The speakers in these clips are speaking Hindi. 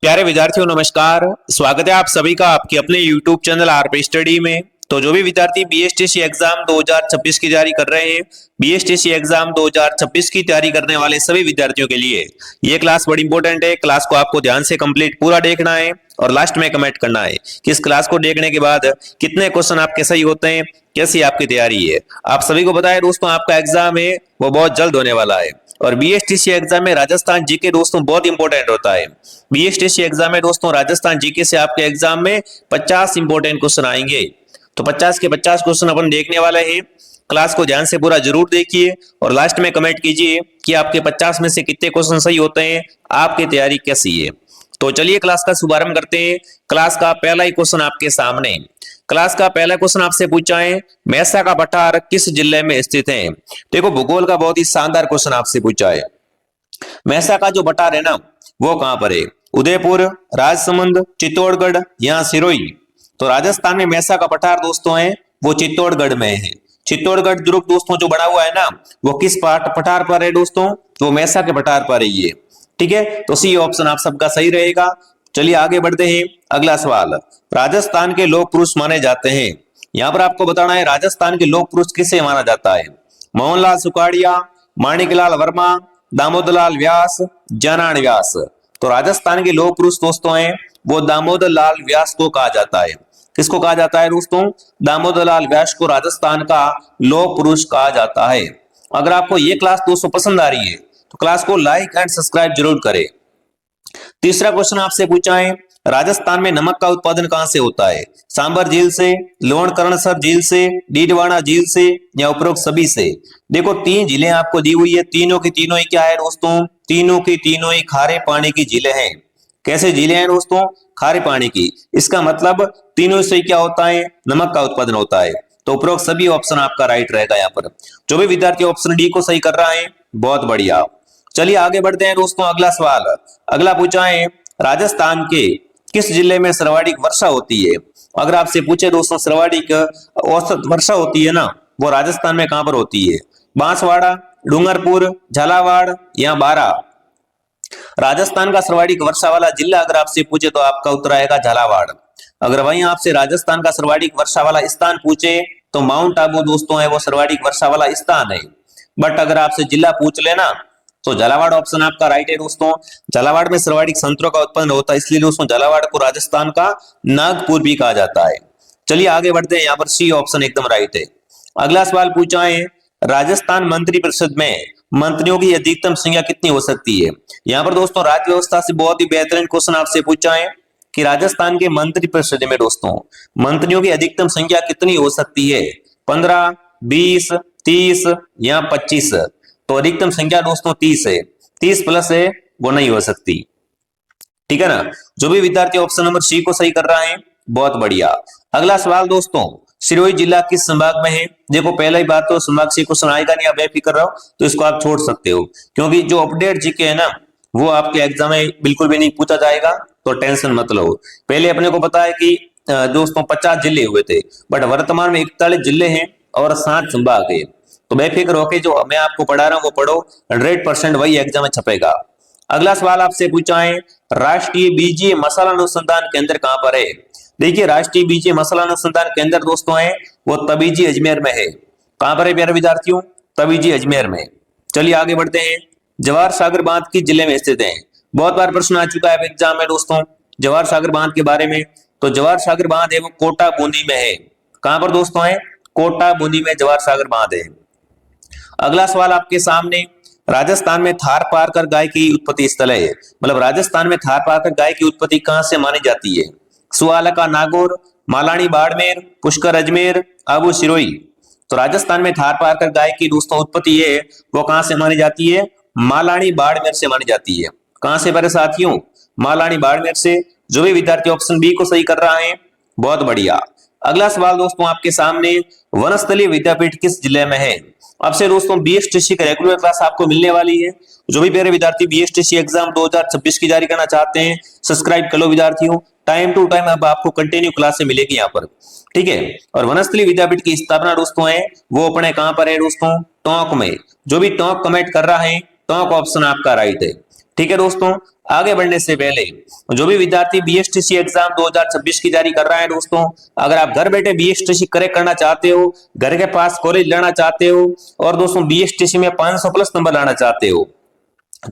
प्यारे विद्यार्थियों नमस्कार। स्वागत है आप सभी का आपके अपने YouTube चैनल आरपी स्टडी में। तो जो भी विद्यार्थी बीएसटीसी एग्जाम 2026 की तैयारी कर रहे हैं, बीएसटीसी एग्जाम 2026 की तैयारी करने वाले सभी विद्यार्थियों के लिए ये क्लास बड़ी इंपॉर्टेंट है। क्लास को आपको ध्यान से कंप्लीट पूरा देखना है और लास्ट में कमेंट करना है कि इस क्लास को देखने के बाद कितने क्वेश्चन आपके सही होते हैं, कैसी आपकी तैयारी है। आप सभी को बताएं दोस्तों, आपका एग्जाम है वो बहुत जल्द होने वाला है और बीएसटीसी एग्जाम में राजस्थान जीके दोस्तों बहुत इंपॉर्टेंट होता है। बीएसटीसी एग्जाम में दोस्तों राजस्थान जीके से आपके एग्जाम में 50 इंपॉर्टेंट क्वेश्चन आएंगे। तो 50 के 50 क्वेश्चन अपन देखने वाले हैं। क्लास को ध्यान से पूरा जरूर देखिए और लास्ट में कमेंट कीजिए कि आपके 50 में से कितने क्वेश्चन सही होते हैं, आपकी तैयारी कैसी है। तो चलिए क्लास का शुभारंभ करते हैं। क्लास का पहला ही क्वेश्चन आपके सामने। क्लास का पहला क्वेश्चन आपसे पूछा है, मेहसा का पठार किस जिले में स्थित है। देखो भूगोल का बहुत ही शानदार क्वेश्चन आपसे पूछा है। मेहसा का जो पठार है ना वो कहां पर है? उदयपुर, राजसमंद, चित्तौड़गढ़ या सिरोही। तो राजस्थान में मेहसा का पठार दोस्तों है वो चित्तौड़गढ़ में है। चित्तौड़गढ़ दुर्ग दोस्तों जो बना हुआ है ना वो किस पठार पर है दोस्तों? वो मेहसा के पठार पर है ये। ठीक है, तो सी ऑप्शन आप सबका सही रहेगा। चलिए आगे बढ़ते हैं। अगला सवाल, राजस्थान के लोक पुरुष माने जाते हैं। यहां पर आपको बताना है राजस्थान के लोक पुरुष किसे माना जाता है। मोहनलाल सुखाड़िया, माणिकलाल वर्मा, दामोदरलाल व्यास, जनान व्यास। तो राजस्थान के लोक पुरुष दोस्तों हैं वो दामोदरलाल व्यास को कहा जाता है। किसको कहा जाता है दोस्तों? दामोदरलाल व्यास को राजस्थान का लोक पुरुष कहा जाता है। अगर आपको ये क्लास दोस्तों पसंद आ रही है तो क्लास को लाइक एंड सब्सक्राइब जरूर करें। तीसरा क्वेश्चन आपसे पूछा है, राजस्थान में नमक का उत्पादन कहां से होता है? सांबर झील से, लोणकरणसर झील से, डीडवाना झील से या उपरोक्त सभी से। देखो तीन झीलें आपको दी हुई है, तीनों की तीनों ही क्या है दोस्तों? तीनों की तीनों ही खारे पानी की झीलें हैं। कैसे झीलें हैं दोस्तों? खारे पानी की। इसका मतलब तीनों से क्या होता है? नमक का उत्पादन होता है। तो उपरोक्त सभी ऑप्शन आपका राइट रहेगा। यहाँ पर जो भी विद्यार्थी ऑप्शन डी को सही कर रहा है बहुत बढ़िया। चलिए आगे बढ़ते हैं दोस्तों। अगला सवाल, अगला पूछा है, राजस्थान के किस जिले में सर्वाधिक वर्षा होती है? अगर आपसे पूछे दोस्तों सर्वाधिक औसत वर्षा होती है ना वो राजस्थान में कहां पर होती है? बांसवाड़ा, डूंगरपुर, झालावाड़ या बारा। राजस्थान का सर्वाधिक वर्षा वाला जिला अगर आपसे पूछे तो आपका उत्तर आएगा झालावाड़। अगर वहीं आपसे राजस्थान का सर्वाधिक वर्षा वाला स्थान पूछे तो माउंट आबू दोस्तों है वो सर्वाधिक वर्षा वाला स्थान है। बट अगर आपसे जिला पूछ लेना तो झालावाड़ ऑप्शन आपका राइट है दोस्तों। झालावाड़ में सर्वाधिक संतरों का उत्पन्न होता है, इसलिए दोस्तों झालावाड़ को राजस्थान का नागपुर भी कहा जाता है। चलिए आगे बढ़ते हैं। यहाँ पर सी ऑप्शन एकदम राइट है। अगला सवाल पूछा है, राजस्थान मंत्री परिषद में मंत्रियों की अधिकतम संख्या कितनी हो सकती है? यहाँ पर दोस्तों राज्य व्यवस्था से बहुत ही बेहतरीन क्वेश्चन आपसे पूछा है कि राजस्थान के मंत्री परिषद में दोस्तों मंत्रियों की अधिकतम संख्या कितनी हो सकती है? 15, 20, 30 या 25। तो अधिकतम संख्या दोस्तों 30 है। 30 प्लस है वो नहीं हो सकती। ठीक है ना। जो भी विद्यार्थी ऑप्शन नंबर सी को सही कर रहा है बहुत बढ़िया। अगला सवाल दोस्तों, सिरोही जिला किस संभाग में है? देखो पहला ही बात तो संभाग से क्वेश्चन आएगा नहीं, आप बेफिक्र रहो तो इसको आप छोड़ सकते हो क्योंकि जो अपडेट जीके है ना वो आपके एग्जाम में बिल्कुल भी नहीं पूछा जाएगा, तो टेंशन मत लो। पहले अपने को पता है कि दोस्तों 50 जिले हुए थे, बट वर्तमान में 41 जिले हैं और 7 संभाग है। तो बेफिक्र होके जो मैं आपको पढ़ा रहा हूं वो पढ़ो, 100% वही एग्जाम में छपेगा। अगला सवाल आपसे पूछा है, राष्ट्रीय बीजीय मसाला अनुसंधान केंद्र कहां पर है? देखिए राष्ट्रीय बीजीय मसाला अनुसंधान केंद्र दोस्तों है वो तबीजी अजमेर में है। कहां पर है प्यारे विद्यार्थियों? तबीजी अजमेर में। चलिए आगे बढ़ते हैं। जवाहर सागर बांध किस जिले में स्थित है? बहुत बार प्रश्न आ चुका है एग्जाम में दोस्तों जवाहर सागर बांध के बारे में। तो जवाहर सागर बांध है वो कोटा बूंदी में है। कहां पर दोस्तों है? कोटा बूंदी में जवाहर सागर बांध है। अगला सवाल आपके सामने, राजस्थान में थार पारकर गाय की उत्पत्ति स्थल है। मतलब राजस्थान में थार पारकर गाय की उत्पत्ति कहां से मानी जाती है? सुआलका नागौर, मालानी बाड़मेर, पुष्कर अजमेर, आबू सिरोही। तो राजस्थान में थार पारकर गाय की दोस्तों उत्पत्ति है वो कहां से मानी जाती है? मालानी बाड़मेर से मानी जाती है। कहां से मेरे साथियों? मालानी बाड़मेर से। जो भी विद्यार्थी ऑप्शन बी को सही कर रहा है बहुत बढ़िया। अगला सवाल दोस्तों आपके सामने, वनस्थलीय विद्यापीठ किस जिले में है? अब से दोस्तों बीएसटीसी का रेगुलर क्लास आपको मिलने वाली है। जो भी मेरे विद्यार्थी बीएसटीसी एग्जाम 2026 की तैयारी करना चाहते हैं सब्सक्राइब कर लो विद्यार्थियों। टाइम टू टाइम अब आपको कंटिन्यू क्लासें मिलेगी यहाँ पर। ठीक है, और वनस्थलीय विद्यापीठ की स्थापना दोस्तों है वो अपने कहां पर है दोस्तों? टोंक में। जो भी टोंक कमेंट कर रहा है टोंक ऑप्शन आपका राइट है। ठीक है दोस्तों, आगे बढ़ने से पहले जो भी विद्यार्थी बीएसटीसी एग्जाम 2026 की तैयारी कर रहा है दोस्तों, अगर आप घर बैठे बीएसटीसी क्रैक करना चाहते हो, घर के पास कॉलेज लेना चाहते हो और दोस्तों बीएसटीसी में 500 प्लस नंबर लाना चाहते हो,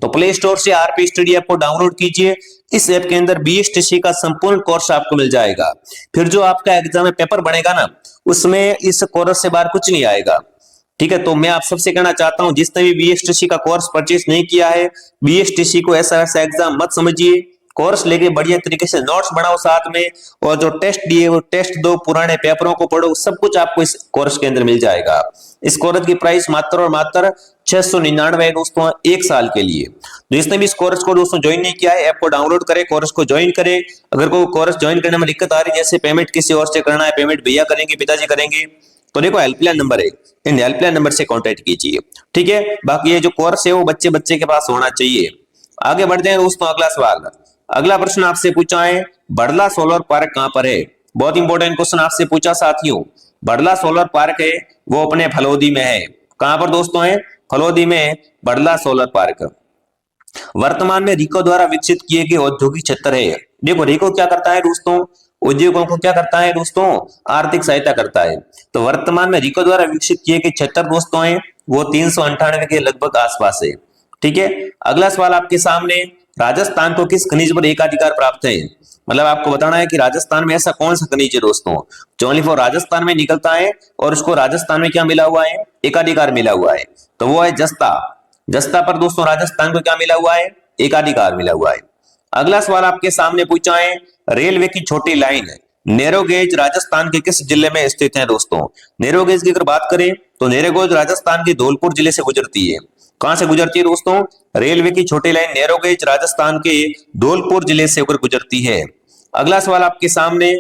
तो प्ले स्टोर से आरपी स्टडी ऐप को डाउनलोड कीजिए। इस ऐप के अंदर बीएसटीसी का संपूर्ण कोर्स आपको मिल जाएगा। फिर जो आपका एग्जाम में पेपर बनेगा ना, उसमें इस कोर्स से बाहर कुछ नहीं आएगा। ठीक है, तो मैं आप सबसे कहना चाहता हूं, जिसने भी बीएसटीसी का कोर्स परचेज नहीं किया है, बीएसटीसी को ऐसा ऐसा एग्जाम मत समझिए। कोर्स लेके बढ़िया तरीके से नोट्स बनाओ साथ में, और जो टेस्ट दिए वो टेस्ट दो, पुराने पेपरों को पढ़ो, सब कुछ आपको इस कोर्स के अंदर मिल जाएगा। इस कोर्स की प्राइस मात्र और मात्र 699 है दोस्तों, एक साल के लिए। तो जिसने भी इस कोर्स को दोस्तों ज्वाइन नहीं किया है, ऐप को डाउनलोड करें, कोर्स को ज्वाइन करें। अगर कोई कोर्स ज्वाइन करने में दिक्कत आ रही है, जैसे पेमेंट किसी और से करना है, पेमेंट भैया करेंगे, पिताजी करेंगे, तो देखो हेल्पलाइन नंबर है, इन हेल्पलाइन नंबर से कांटेक्ट कीजिए। ठीक है, बाकी ये जो कोर्स है वो बच्चे बच्चे के पास होना चाहिए। आगे बढ़ते हैं दोस्तों, अगला सवाल, अगला प्रश्न आपसे पूछा है, बड़ला सोलर पार्क कहां पर है? बहुत इंपॉर्टेंट क्वेश्चन आपसे पूछा साथियों। बड़ला सोलर पार्क है वो अपने फलोदी में है। कहां पर दोस्तों है? फलोदी में बड़ला सोलर पार्क। वर्तमान में रिको द्वारा विकसित किए गए औद्योगिक क्षेत्र है। देखो रिको क्या करता है दोस्तों? उद्योगों को क्या करता है दोस्तों? आर्थिक सहायता करता है। तो वर्तमान में रिको द्वारा विकसित किए गए क्षेत्र दोस्तों है वो 398 के लगभग आसपास है। ठीक है, अगला सवाल आपके सामने, राजस्थान को किस खनिज पर एकाधिकार प्राप्त है? मतलब आपको बताना है कि राजस्थान में ऐसा कौन सा खनिज है दोस्तों जो ओनली फॉर राजस्थान में निकलता है और उसको राजस्थान में क्या मिला हुआ है? एकाधिकार मिला हुआ है। तो वो है जस्ता। जस्ता पर दोस्तों राजस्थान को क्या मिला हुआ है? एकाधिकार मिला हुआ है। अगला सवाल आपके सामने पूछा है, रेलवे की छोटी लाइन नैरो गेज राजस्थान के किस जिले में स्थित है दोस्तों? नैरो गेज की अगर बात करें तो नैरो गेज राजस्थान के धौलपुर जिले से गुजरती है। कहां से गुजरती है दोस्तों? रेलवे की छोटी लाइन नैरो गेज राजस्थान के धौलपुर जिले से होकर गुजरती है। अगला सवाल आपके सामने,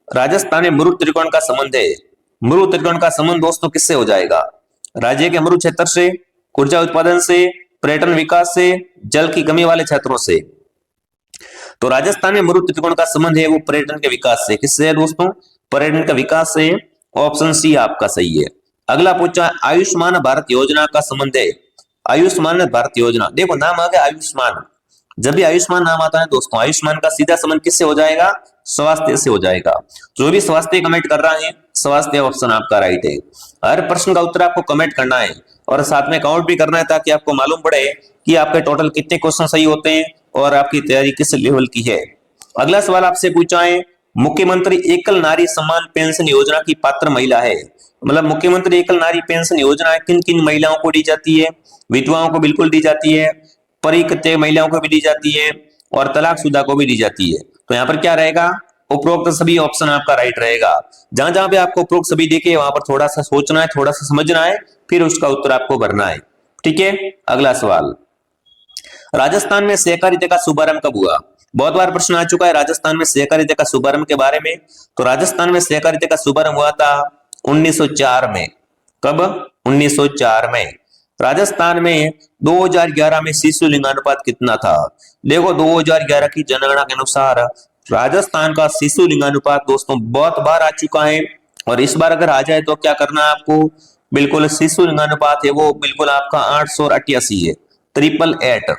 राजस्थान में मरु त्रिकोण का संबंध है। मरु त्रिकोण का संबंध दोस्तों किससे हो जाएगा? राज्य के मरु क्षेत्र से, ऊर्जा उत्पादन से, पर्यटन विकास से, जल की कमी वाले क्षेत्रों से। तो राजस्थान में मरु त्रिकोण का संबंध है वो पर्यटन के विकास से। किससे है दोस्तों? पर्यटन का विकास से। ऑप्शन सी आपका सही है। अगला पूछा, आयुष्मान भारत योजना का संबंध है। आयुष्मान भारत योजना, देखो नाम आ गया आयुष्मान। जब भी आयुष्मान नाम आता है दोस्तों, आयुष्मान का सीधा संबंध किससे हो जाएगा? स्वास्थ्य से हो जाएगा। जो भी स्वास्थ्य कमेंट कर रहा है, स्वास्थ्य ऑप्शन आपका राइट है। हर प्रश्न का उत्तर आपको कमेंट करना है और साथ में काउंट भी करना है, ताकि आपको मालूम पड़े कि आपके टोटल कितने क्वेश्चन सही होते हैं और आपकी तैयारी किस लेवल की है। अगला सवाल आपसे पूछा है, मुख्यमंत्री एकल नारी सम्मान पेंशन योजना की पात्र महिला है। मतलब मुख्यमंत्री एकल नारी पेंशन योजना किन किन महिलाओं को दी जाती है? विधवाओं को बिल्कुल दी जाती है, परित्यक्ता महिलाओं को भी दी जाती है और तलाकशुदा को भी दी जाती है। तो यहाँ पर क्या रहेगा? उपरोक्त सभी ऑप्शन आपका राइट रहेगा। जहां जहां पे आपको उपरोक्त सभी देखे वहां पर थोड़ा सा सोचना है, थोड़ा सा समझना है, फिर उसका उत्तर आपको भरना है। ठीक है, अगला सवाल, राजस्थान में सहकारिता का शुभारंभ कब हुआ? बहुत बार प्रश्न आ चुका है राजस्थान में सहकारिता का शुभारंभ के बारे में। तो राजस्थान में सहकारिता का शुभारंभ हुआ था 1904 में। कब? 1904 में। राजस्थान में 2011 में शिशु लिंगानुपात कितना था? देखो 2011 की जनगणना के अनुसार राजस्थान का शिशु लिंगानुपात दोस्तों बहुत बार आ चुका है, और इस बार अगर आ जाए तो क्या करना है आपको? बिल्कुल शिशु लिंगानुपात है वो बिल्कुल आपका 888 है, 888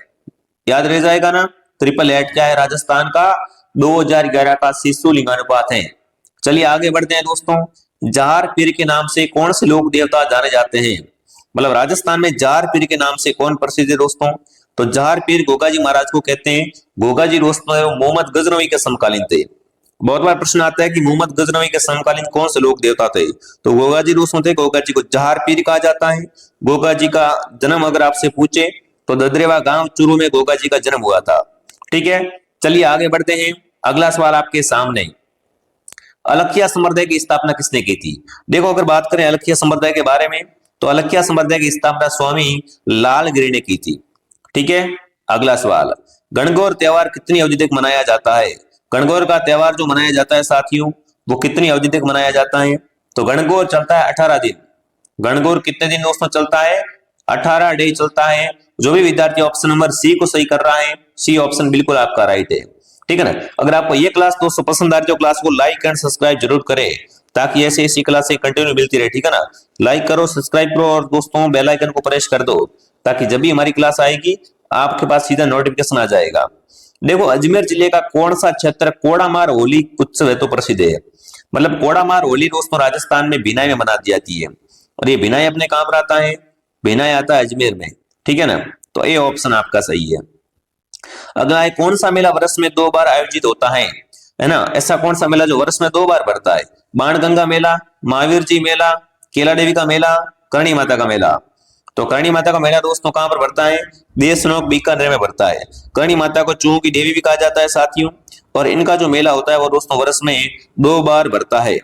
याद रह जाएगा ना। 888 क्या है? राजस्थान का 2011 का शिशु लिंगानुपात है। चलिए आगे बढ़ते हैं दोस्तों, जार पीर के नाम से कौन से लोक देवता जाने जाते हैं? मतलब राजस्थान में जार पीर के नाम से कौन प्रसिद्ध है दोस्तों? तो जार पीर गोगा जी महाराज को कहते हैं। गोगा जी दोस्तों मोहम्मद गजनवी के समकालीन थे। बहुत बार प्रश्न आता है कि मोहम्मद गजनवी के समकालीन कौन से लोक देवता थे? तो गोगा जी दोस्तों थे। गोगा जी को जार पीर कहा जाता है। गोगा जी का जन्म अगर आपसे पूछे तो ददरेवा गांव चूरू में गोगा जी का जन्म हुआ था। ठीक है, चलिए आगे बढ़ते हैं। अगला सवाल आपके सामने, अलखिया संप्रदाय की स्थापना किसने की थी? देखो अगर बात करें अलखिया संप्रदाय के बारे में, तो अलखिया संप्रदाय की स्थापना स्वामी लालगिरी ने की थी। ठीक है, अगला सवाल, गणगौर त्योहार कितनी अवधि तक मनाया जाता है? गणगौर का त्योहार जो मनाया जाता है साथियों, वो कितनी अवधि तक मनाया जाता है? तो गणगौर चलता है 18 दिन। गणगौर कितने दिन दोस्तों चलता है? 18 डे चलता है। जो भी विद्यार्थी ऑप्शन नंबर सी को सही कर रहा है, सी ऑप्शन बिल्कुल आपका राइट है। ठीक है ना। अगर आपको ये क्लास दोस्तों पसंद आ रही है तो क्लास को लाइक एंड सब्सक्राइब जरूर करें, ताकि ऐसे ऐसी क्लासें कंटिन्यू मिलती रहे। ठीक है ना, लाइक करो, सब्सक्राइब करो और दोस्तों बेल आइकन को प्रेस कर दो, ताकि जब भी हमारी क्लास आएगी आपके पास सीधा नोटिफिकेशन आ जाएगा। देखो अजमेर जिले का कौन सा क्षेत्र कोड़ामार होली उत्सव है तो प्रसिद्ध है। मतलब कोड़ामार होली दोस्तों राजस्थान में भिनाई में मनाई जाती है, और ये भिनाई अपने कहां पर आता है, भिनाई आता है अजमेर में, ठीक है ना। तो ये ऑप्शन आपका सही है। अगला है कौन सा मेला वर्ष में 2 बार आयोजित होता है ना। ऐसा कौन सा मेला जो वर्ष में 2 बार पड़ता है। बाणगंगा मेला, महावीर जी मेला, केला देवी का मेला, करणी माता का मेला। तो करणी माता का मेला दोस्तों कहां पर पड़ता है, देशनोक बीकानेर में पड़ता है। करणी माता को चूहों की देवी भी कहा जाता है साथियों, और इनका जो मेला होता है वो दोस्तों वर्ष में 2 बार बढ़ता है,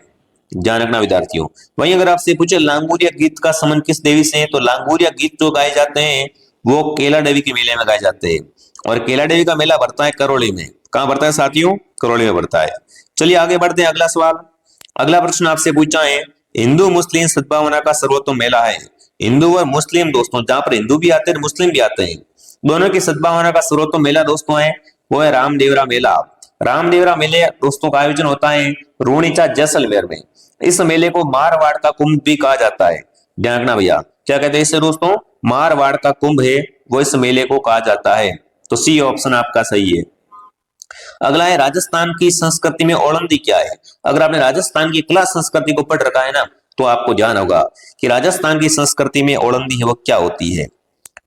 ध्यान रखना विद्यार्थियों। वहीं अगर आपसे पूछे लांगुरिया गीत का संबंध किस देवी से है, तो लांगुरिया गीत जो गाए जाते हैं वो केला देवी के मेले में गाए जाते हैं, और केला देवी का मेला बढ़ता है करौली में। कहां बढ़ता है साथियों, करौली में बढ़ता है। चलिए आगे बढ़ते हैं, अगला सवाल। अगला प्रश्न आपसे पूछा है हिंदू मुस्लिम सद्भावना का सर्वोत्तम मेला है। हिंदू और मुस्लिम दोस्तों, जहां पर हिंदू भी आते हैं मुस्लिम भी आते हैं, दोनों की सद्भावना का सर्वोत्तम मेला दोस्तों है वो है रामदेवरा मेला। रामदेवरा मेले दोस्तों का आयोजन होता है रूणीचा जैसलमेर में। इस मेले को मारवाड़ का कुंभ भी कहा जाता है, ध्यान रखना भैया। क्या कहते हैं इसे दोस्तों, मारवाड़ का कुंभ है वो इस मेले को कहा जाता है। तो सी ऑप्शन आपका सही है। अगला है राजस्थान की संस्कृति में ओलंदी क्या है। अगर आपने राजस्थान की कला संस्कृति को पढ़ रखा है ना, तो आपको ध्यान होगा कि राजस्थान की संस्कृति में ओलंदी है वो क्या होती है।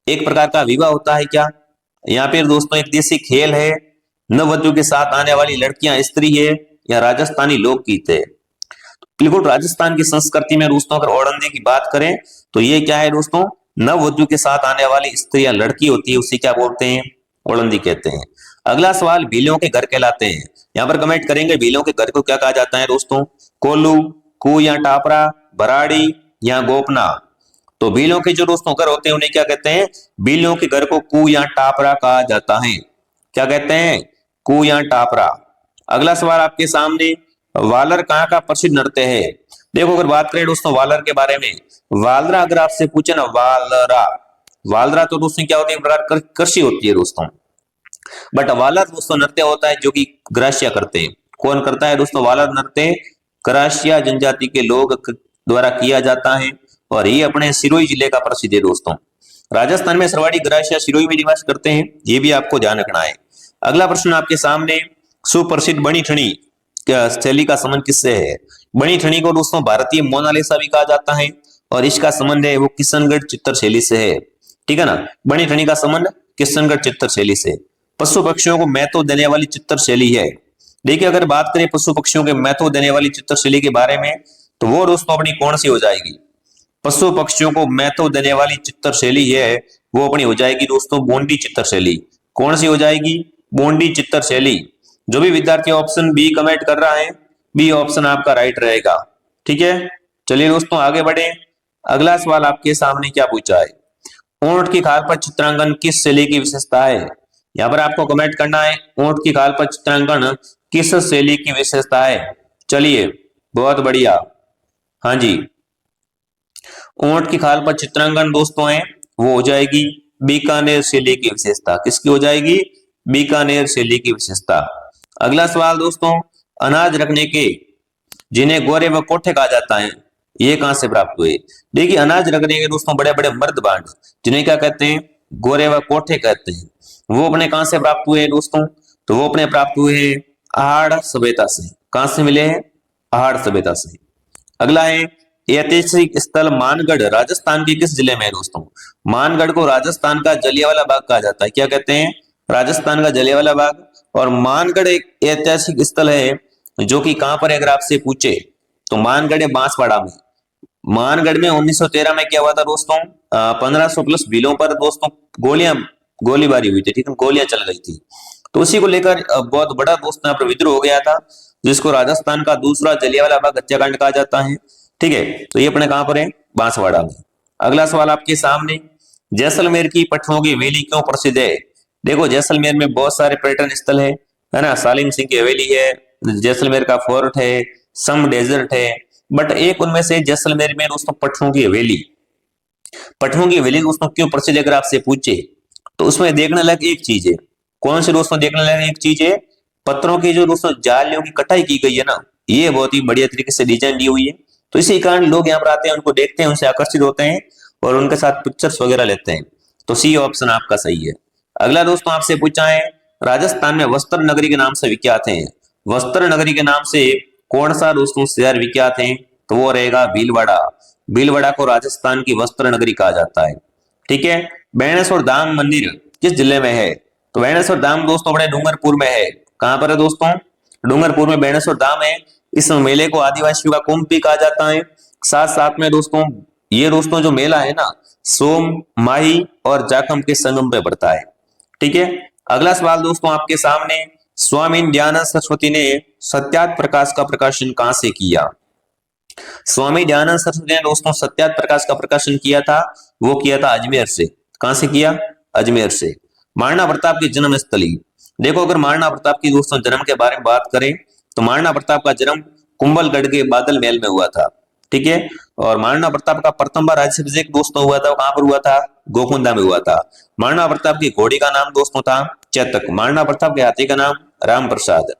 एक प्रकार का विवाह होता है क्या, यहाँ पे दोस्तों एक देसी खेल है, नववधु के साथ आने वाली लड़कियां स्त्री है, या राजस्थानी लोकगीत है। बिल्कुल राजस्थान की संस्कृति में दोस्तों अगर ओलंदी की बात करें तो ये क्या है दोस्तों, नववधु के साथ आने वाली स्त्री या लड़की होती है उसी क्या बोलते हैं, ओलंदी कहते हैं। अगला सवाल भीलों के घर कहलाते हैं। यहाँ पर कमेंट करेंगे भीलों के घर को क्या कहा जाता है दोस्तों, कोल्लू, कू या टापरा, भराड़ी या गोपना। तो भीलों के जो दोस्तों घर होते हैं उन्हें क्या कहते हैं, भीलों के घर को कू या टापरा कहा जाता है। क्या कहते हैं, कू या टापरा। अगला सवाल आपके सामने, वालर कहाँ का प्रसिद्ध नृत्य है। देखो अगर बात करें दोस्तों वालर के बारे में, वालरा अगर आपसे पूछे ना, वालरा, वालरा तो दोस्तों क्या होती है, एक प्रकार कृषि होती है दोस्तों। बट वालर दोस्तों नृत्य होता है जो कि ग्रासिया करते हैं। कौन करता है दोस्तों वालर नृत्य, ग्रासिया जनजाति के लोग द्वारा किया जाता है, और ये अपने सिरोही जिले का प्रसिद्ध है दोस्तों। राजस्थान में सरवाड़ी ग्रासिया सिरोही में निवास करते हैं, ये भी आपको ध्यान रखना है। अगला प्रश्न आपके सामने, सुप्रसिद्ध बनी ठनी शैली का संबंध किससे है। बनी ठनी को दोस्तों भारतीय मोनालिसा भी कहा जाता है, और इसका संबंध है वो किशनगढ़ चित्र शैली से है, ठीक है ना। बनी ठनी का संबंध किशनगढ़ चित्र शैली से। पशु पक्षियों को महत्व देने वाली चित्र शैली है। देखिए अगर बात करें पशु पक्षियों के महत्व देने वाली चित्र शैली के बारे में, तो वो दोस्तों अपनी कौन सी हो जाएगी, पशु पक्षियों को महत्व देने वाली चित्र शैली है वो अपनी हो जाएगी दोस्तों गोंडी चित्र शैली। कौन सी हो जाएगी, गोंडी चित्र शैली। जो भी विद्यार्थी ऑप्शन बी कमेंट कर रहा है, बी ऑप्शन आपका राइट रहेगा, ठीक है। चलिए दोस्तों आगे बढ़े। अगला सवाल आपके सामने क्या पूछा है, ऊंट की खाल पर चित्रांकन किस शैली की विशेषता है। यहाँ पर आपको कमेंट करना है ऊंट की खाल पर चित्रांकन किस शैली की विशेषता है। चलिए बहुत बढ़िया, हाँ जी, ऊंट की खाल पर चित्रांकन दोस्तों है वो हो जाएगी बीकानेर शैली की विशेषता। किसकी हो जाएगी, बीकानेर शैली की विशेषता। अगला सवाल दोस्तों, अनाज रखने के जिन्हें गोरे व कोठे कहा जाता है, ये कहां से प्राप्त हुए। देखिए अनाज रखने के दोस्तों बड़े बड़े मर्द बांड जिन्हें क्या कहते हैं, गोरे व कोठे कहते हैं, वो अपने कहां से प्राप्त हुए दोस्तों, तो वो अपने प्राप्त हुए हैं आहड़ सभ्यता से। कहां से मिले हैं, आहड़ सभ्यता से। अगला है ऐतिहासिक स्थल मानगढ़ राजस्थान के किस जिले में है दोस्तों। मानगढ़ को राजस्थान का जलियांवाला बाग कहा जाता है। क्या कहते हैं, राजस्थान का जलियांवाला बाग। और मानगढ़ एक ऐतिहासिक स्थल है जो कि कहां पर है अगर आपसे पूछे, तो मानगढ़ है बांसवाड़ा में। मानगढ़ में 1913 में क्या हुआ था दोस्तों, 1500 प्लस भीलों पर दोस्तों गोलीबारी हुई थी, ठीक है, गोलियां चल गई थी। तो उसी को लेकर बहुत बड़ा दोस्तों यहाँ पर विद्रोह हो गया था, जिसको राजस्थान का दूसरा जलियांवाला बाग हत्याकांड कहा जाता है, ठीक है। तो ये अपने कहां पर है, बांसवाड़ा में। अगला सवाल आपके सामने, जैसलमेर की पटुओं की हवेली क्यों प्रसिद्ध है। देखो जैसलमेर में बहुत सारे पर्यटन स्थल है ना, सालिम सिंह की हवेली है, जैसलमेर का फोर्ट है, सम डेजर्ट है, बट एक उनमें से जैसलमेर में दोस्तों पटुओं की हवेली। पटुओं की हवेली दोस्तों क्यों प्रसिद्ध अगर आपसे पूछे, तो उसमें देखने लायक एक चीज है। कौन सी दोस्तों देखने लायक एक चीज है, पत्थरों की जो दोस्तों जालियों की कटाई की गई है ना, ये बहुत ही बढ़िया तरीके से डिजाइन दी हुई है। तो इसी कारण लोग यहाँ पर आते हैं, उनको देखते हैं, उनसे आकर्षित होते हैं और उनके साथ पिक्चर्स वगैरह लेते हैं। तो सी ऑप्शन आपका सही है। अगला दोस्तों आपसे पूछा है, राजस्थान में वस्त्र नगरी के नाम से विख्यात है। वस्त्र नगरी के नाम से कौन सा दोस्तों शहर विख्यात है? तो वो रहेगा भीलवाड़ा। भीलवाड़ा को राजस्थान की वस्त्र नगरी कहा जाता है। ठीक है। बेणेश्वर धाम मंदिर किस जिले में है? तो बेणेश्वर धाम दोस्तों अपने डूंगरपुर में है। कहां पर है दोस्तों? डूंगरपुर में बेणेश्वर धाम है। इस मेले को आदिवासियों का कुंभ भी कहा जाता है। साथ साथ में दोस्तों ये दोस्तों जो मेला है ना, सोम, माही और जाखम के संगम पे पड़ता है। ठीक है। अगला सवाल दोस्तों आपके सामने, स्वामी दयानंद सरस्वती ने सत्यार्थ प्रकाश का प्रकाशन कहां से किया? स्वामी दयानंद सरस्वती ने दोस्तों सत्यार्थ प्रकाश का प्रकाशन किया था, वो किया था अजमेर से। कहां से किया? अजमेर से। महाराणा प्रताप की जन्म स्थली, देखो अगर महाराणा प्रताप की दोस्तों जन्म के बारे में बात करें तो महाराणा प्रताप का जन्म कुंभलगढ़ के बादल महल में हुआ था। ठीक है। और महाराणा प्रताप का प्रथम बार राज्याभिषेक दोस्तों हुआ था, कहां पर हुआ था? गोकुंदा में हुआ था। महाराणा प्रताप की घोड़ी का नाम दोस्तों था चेतक। महाराणा प्रताप के हाथी का नाम राम प्रसाद।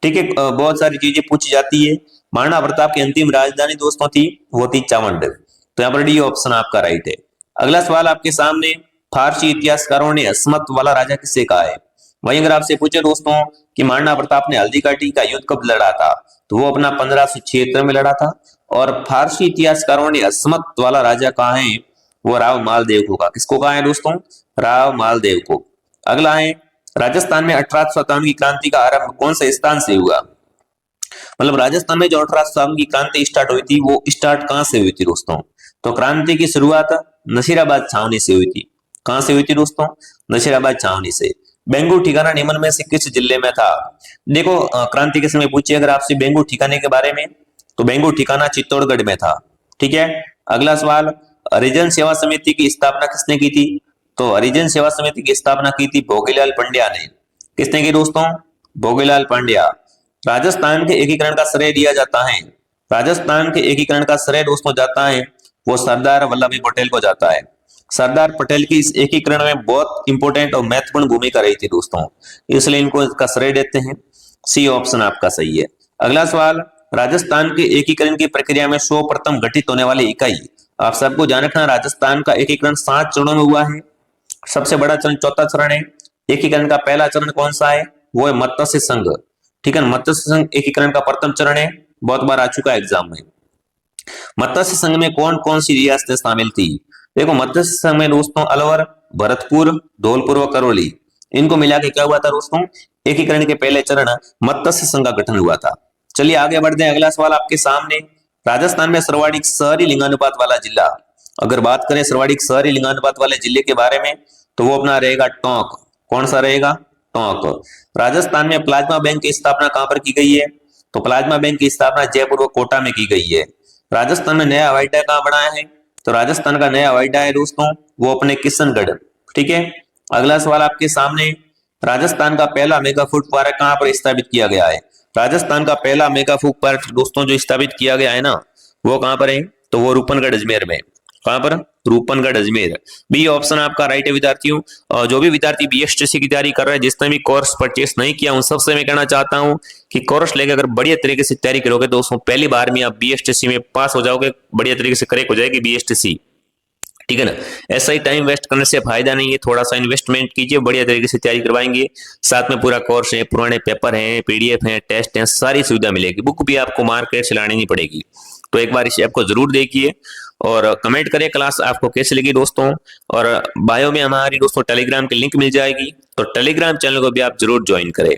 ठीक है। बहुत सारी चीजें पूछी जाती है। महाराणा प्रताप की अंतिम राजधानी दोस्तों थी, वो थी चावंड। तो यहाँ पर डी ऑप्शन आपका राइट है। अगला सवाल आपके सामने, फारसी इतिहासकारों ने अस्मत वाला राजा किसे कहा है? वहीं अगर आपसे पूछे दोस्तों कि महाराणा प्रताप ने हल्दी घाटी का युद्ध कब लड़ा था, तो वो अपना 1576 में लड़ा था। और फारसी इतिहासकारों ने अस्मत वाला राजा कहा है, वो राव मालदेव को कहा। किसको कहा है दोस्तों? राव मालदेव को। अगला है, राजस्थान में 1857 की क्रांति का आरंभ कौन से स्थान से हुआ? मतलब राजस्थान में जो 1857 की क्रांति स्टार्ट हुई थी, वो स्टार्ट कहां से हुई थी दोस्तों? तो क्रांति की शुरुआत नसीराबाद छावनी से हुई थी। कहां से हुई थी दोस्तों? नसीराबाद छावनी से। बेंगू ठिकाना निम्न में से किस जिले में था? देखो क्रांति के समय पूछिए अगर आपसे बेंगू ठिकाने के बारे में, तो बेंगू ठिकाना चित्तौड़गढ़ में था। ठीक है। अगला सवाल, हरिजन सेवा समिति की स्थापना किसने की थी? तो हरिजन सेवा समिति की स्थापना की थी भोगीलाल पंड्या ने। किसने की दोस्तों? भोगीलाल पांड्या। राजस्थान के एकीकरण का श्रेय दिया जाता है, राजस्थान के एकीकरण का श्रेय दोस्तों जाता है वो सरदार वल्लभ भाई पटेल को जाता है। सरदार पटेल की इस एकीकरण में बहुत इंपॉर्टेंट और महत्वपूर्ण भूमिका रही थी दोस्तों, इसलिए इनको इसका श्रेय देते हैं। सी ऑप्शन आपका सही है। अगला सवाल, राजस्थान के एकीकरण की प्रक्रिया में सर्वप्रथम गठित होने वाली इकाई, आप सबको जान रखना राजस्थान का एकीकरण 7 चरणों में हुआ है। सबसे बड़ा चरण चौथा चरण है। एकीकरण का पहला चरण कौन सा है? वो है मत्स्य संघ। ठीक है। मत्स्य संघ एकीकरण का प्रथम चरण है, बहुत बार आ चुका है एग्जाम में। मत्स्य संघ में कौन कौन सी रियासतें शामिल थी? देखो मत्स्य संघ में दोस्तों अलवर, भरतपुर, धौलपुर व करौली, इनको मिला के क्या हुआ था दोस्तों? एकीकरण के पहले चरण मत्स्य संघ का गठन हुआ था। चलिए आगे बढ़ते हैं। अगला सवाल आपके सामने, राजस्थान में सर्वाधिक शहरी लिंगानुपात वाला जिला, अगर बात करें सर्वाधिक शहरी लिंगानुपात वाले जिले के बारे में, तो वो अपना रहेगा टोंक। कौन सा रहेगा? टोंक। राजस्थान में प्लाज्मा बैंक की स्थापना कहां पर की गई है? तो प्लाज्मा बैंक की स्थापना जयपुर व कोटा में की गई है। राजस्थान में नया हवाई अड्डा कहां बनाया है? तो राजस्थान का नया हवाई अड्डा है दोस्तों वो अपने किशनगढ़। ठीक है। अगला सवाल आपके सामने, राजस्थान का पहला मेगा फूड पार्क कहां पर स्थापित किया गया है? राजस्थान का पहला मेगा फूड पार्क दोस्तों जो स्थापित किया गया है ना, वो कहां पर है? तो वो रूपनगढ़ अजमेर में। कहां पर? रूपनगढ़ अजमेर। बी ऑप्शन आपका राइट है विद्यार्थियों। और जो भी विद्यार्थी बीएसटीसी की तैयारी कर रहे हैं, जिसने भी कोर्स परचेस नहीं किया, उन सबसे मैं कहना चाहता हूं कि कोर्स लेकर अगर बढ़िया तरीके से तैयारी करोगे दोस्तों, पहली बार में आप बीएसटीसी में पास हो जाओगे, बढ़िया तरीके से क्रैक हो जाएगी बीएसटीसी। ठीक है ना। ऐसा ही टाइम वेस्ट करने से फायदा नहीं है, थोड़ा सा इन्वेस्टमेंट कीजिए, बढ़िया तरीके से तैयारी करवाएंगे। साथ में पूरा कोर्स है, पुराने पेपर हैं, पीडीएफ हैं, टेस्ट हैं, सारी सुविधा मिलेगी। बुक भी आपको मार्केट से लानी नहीं पड़ेगी। तो एक बार इस ऐप को जरूर देखिए और कमेंट करें क्लास आपको कैसी लगी दोस्तों। और बायो में हमारी दोस्तों टेलीग्राम की लिंक मिल जाएगी, तो टेलीग्राम चैनल को भी आप जरूर ज्वाइन करें।